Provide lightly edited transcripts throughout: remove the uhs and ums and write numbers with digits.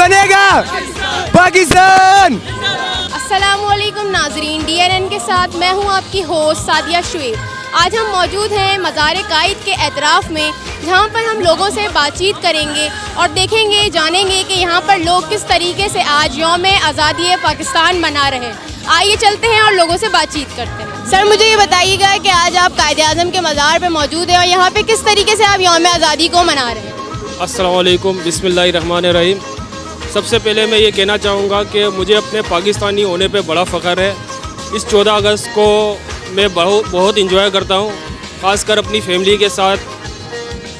بنے گا پاکستان. السلام علیکم ناظرین، DNN کے ساتھ میں ہوں آپ کی ہوسٹ سعدیہ شعیب. آج ہم موجود ہیں مزار قائد کے اطراف میں، جہاں پر ہم لوگوں سے بات چیت کریں گے اور دیکھیں گے، جانیں گے کہ یہاں پر لوگ کس طریقے سے آج یوم آزادی پاکستان منا رہے ہیں. آئیے چلتے ہیں اور لوگوں سے بات چیت کرتے ہیں. سر مجھے یہ بتائیے گا کہ آج آپ قائد اعظم کے مزار پہ موجود ہیں اور یہاں پہ کس طریقے سے آپ یوم آزادی کو منا رہے ہیں؟ السلام علیکم، بسم اللہ الرحمن الرحیم. سب سے پہلے میں یہ کہنا چاہوں گا کہ مجھے اپنے پاکستانی ہونے پہ بڑا فخر ہے. اس 14 اگست کو میں بہت انجوائے کرتا ہوں، خاص کر اپنی فیملی کے ساتھ،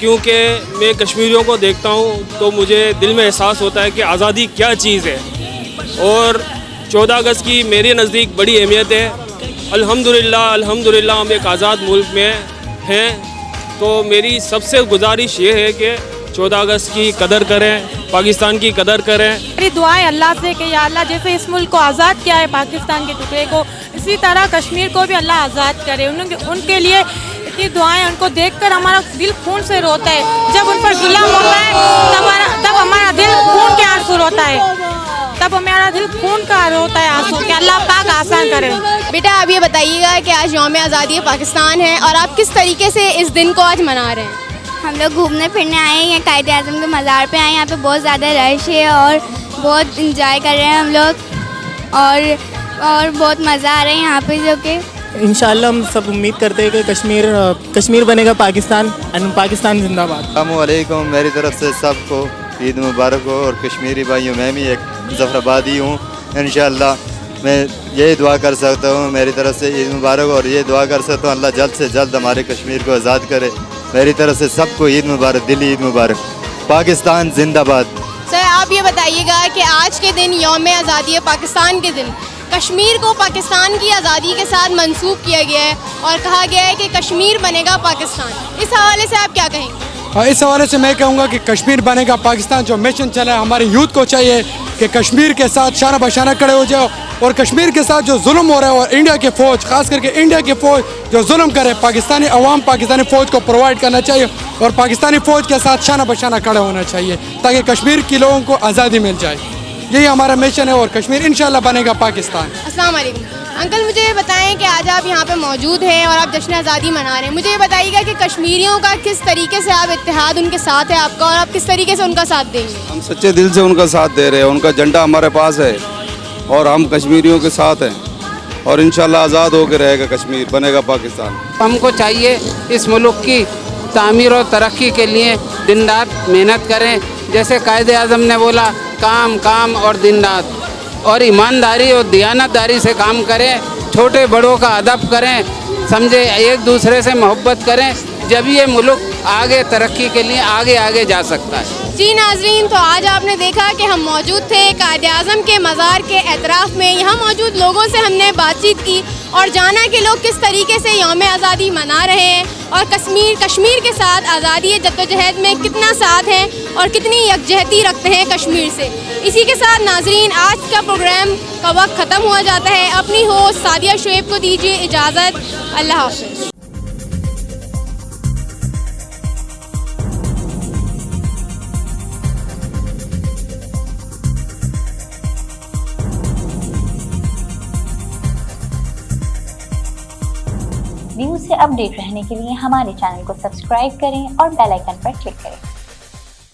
کیونکہ میں کشمیریوں کو دیکھتا ہوں تو مجھے دل میں احساس ہوتا ہے کہ آزادی کیا چیز ہے. اور 14 اگست کی میرے نزدیک بڑی اہمیت ہے. الحمدللہ ہم ایک آزاد ملک میں ہیں. تو میری سب سے گزارش یہ ہے کہ 14 اگست کی قدر کریں، پاکستان کی قدر کریں. میری دعائیں اللہ سے کہ یا اللہ جیسے اس ملک کو آزاد کیا ہے پاکستان کے ٹکڑے کو، اسی طرح کشمیر کو بھی اللہ آزاد کرے. ان کے لیے اتنی دعائیں، ان کو دیکھ کر ہمارا دل خون سے روتا ہے. جب ان پر ظلم ہوتا ہے تب ہمارا دل خون کے آنسو روتا ہے، آنسو کہ اللہ پاک آسان کرے. بیٹا آپ یہ بتائیے گا کہ آج یوم آزادی پاکستان ہے اور آپ کس طریقے سے اس دن کو آج منا رہے ہیں؟ ہم لوگ گھومنے پھرنے آئے ہیں، قائد اعظم کے مزار پہ آئے ہیں. یہاں پہ بہت زیادہ رش ہے اور بہت انجوائے کر رہے ہیں ہم لوگ، اور بہت مزہ آ رہا ہے یہاں پہ. جو کہ انشاءاللہ ہم سب امید کرتے ہیں کہ کشمیر بنے گا پاکستان، پاکستان زندہ باد. السلام علیکم، میری طرف سے سب کو عید مبارک ہو. اور کشمیری بھائیوں، میں بھی ایک ظفر آبادی ہوں. انشاءاللہ میں یہی دعا کر سکتا ہوں، میری طرف سے عید مبارک. اور یہ دعا کر سکتا ہوں اللہ جلد سے جلد ہمارے کشمیر کو آزاد کرے. میری طرف سے سب کو عید مبارک، دلی عید مبارک. پاکستان زندہ باد. سر آپ یہ بتائیے گا کہ آج کے دن یوم آزادی پاکستان کے دن کشمیر کو پاکستان کی آزادی کے ساتھ منسوب کیا گیا ہے اور کہا گیا ہے کہ کشمیر بنے گا پاکستان. اس حوالے سے آپ کیا کہیں گے؟ اس حوالے سے میں کہوں گا کہ کشمیر بنے گا پاکستان جو مشن چلا ہے، ہمارے یوتھ کو چاہیے کہ کشمیر کے ساتھ شانہ بشانہ کھڑے ہو جاؤ. اور کشمیر کے ساتھ جو ظلم ہو رہا ہے، اور انڈیا کی فوج، خاص کر کے انڈیا کی فوج جو ظلم کرے، پاکستانی عوام پاکستانی فوج کو پرووائڈ کرنا چاہیے اور پاکستانی فوج کے ساتھ شانہ بشانہ کھڑا ہونا چاہیے تاکہ کشمیر کے لوگوں کو آزادی مل جائے. یہی ہمارا مشن ہے اور کشمیر انشاءاللہ بنے گا پاکستان. السلام علیکم انکل، مجھے یہ بتائیں کہ آج آپ یہاں پہ موجود ہیں اور آپ جشن آزادی منا رہے ہیں. مجھے یہ بتائیے گا کہ کشمیریوں کا کس طریقے سے آپ اتحاد ان کے ساتھ ہے آپ کا، اور آپ کس طریقے سے ان کا ساتھ دیں گے؟ ہم سچے دل سے ان کا ساتھ دے رہے ہیں. ان کا جھنڈا ہمارے پاس ہے اور ہم کشمیریوں کے ساتھ ہیں. اور انشاءاللہ آزاد ہو کے رہے گا کشمیر، بنے گا پاکستان. ہم کو چاہیے اس ملک کی تعمیر اور ترقی کے لیے دن رات محنت کریں. جیسے قائد اعظم نے بولا، کام اور دن رات، اور ایمانداری اور دیانتداری سے کام کریں. چھوٹے بڑوں کا ادب کریں، سمجھے، ایک دوسرے سے محبت کریں. جب یہ ملک آگے ترقی کے لیے آگے جا سکتا ہے. جی ناظرین، تو آج آپ نے دیکھا کہ ہم موجود تھے قائد اعظم کے مزار کے اطراف میں. یہاں موجود لوگوں سے ہم نے بات چیت کی اور جانا کہ لوگ کس طریقے سے یوم آزادی منا رہے ہیں اور کشمیر کے ساتھ آزادی جدوجہد میں کتنا ساتھ ہیں اور کتنی یکجہتی رکھتے ہیں کشمیر سے. اسی کے ساتھ ناظرین، آج کا پروگرام کا وقت ختم ہوا جاتا ہے. اپنی ہوسٹ سعدیہ شعیب کو دیجیے اجازت. اللہ حافظ. نیوز سے اپ ڈیٹ رہنے کے لیے ہمارے چینل کو سبسکرائب کریں اور بیل آئیکن پر کلک کریں.